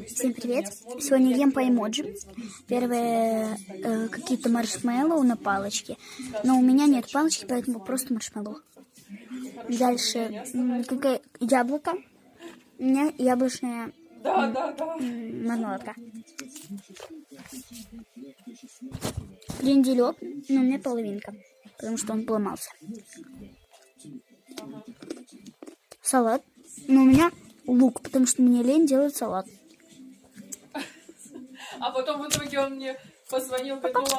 Всем привет! Сегодня ем по эмоджи. Первые какие-то маршмеллоу на палочке. Но у меня нет палочки, поэтому просто маршмеллоу. Дальше яблоко. У меня яблочная мармеладка. Кренделек, но у меня половинка, потому что он поломался. Салат. Но у меня лук, потому что мне лень делать салат. А потом в итоге он мне позвонил, говорит, ну ладно.